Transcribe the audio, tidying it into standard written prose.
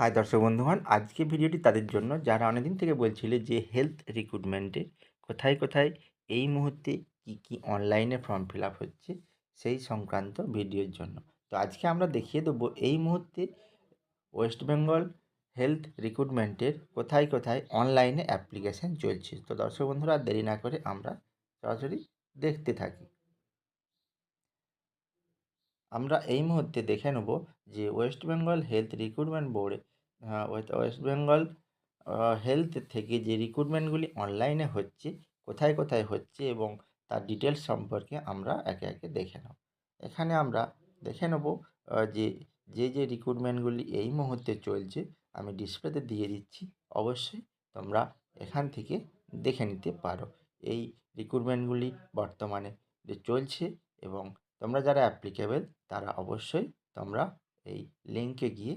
High দর্শক বন্ধুগণ, আজকে ভিডিওটি তাদের জন্য যারা অনেকদিন থেকে বলছিলে যে হেলথ রিক্রুটমেন্টে কোথায় কোথায় এই মুহূর্তে কি অনলাইনে ফর্ম ফিল আপ হচ্ছে সেই সংক্রান্ত ভিডিওর জন্য। তো আজকে আমরা দেখিয়ে দেবো এই মুহূর্তে ওয়েস্ট বেঙ্গল হেলথ রিক্রুটমেন্টের কোথায় কোথায় অনলাইনে অ্যাপ্লিকেশান চলছে। তো দর্শক বন্ধুরা, আর দেরি না করে আমরা সরাসরি দেখতে থাকি। আমরা এই মুহূর্তে দেখে নেব যে ওয়েস্ট বেঙ্গল হেলথ রিক্রুটমেন্ট বোর্ডে ওয়েস্ট বেঙ্গল হেলথ থেকে যে রিক্রুটমেন্টগুলি অনলাইনে হচ্ছে কোথায় কোথায় হচ্ছে এবং তার ডিটেলস সম্পর্কে আমরা একে একে দেখে নেব। এখানে আমরা দেখে নেব যে যে রিক্রুটমেন্টগুলি এই মুহূর্তে চলছে আমি ডিসপ্লেতে দিয়ে দিচ্ছি। অবশ্যই তোমরা এখান থেকে দেখে নিতে পারো এই রিক্রুটমেন্টগুলি বর্তমানে যে চলছে, এবং তোমরা যারা অ্যাপ্লিকেবল তারা অবশ্যই তোমরা এই লিঙ্কে গিয়ে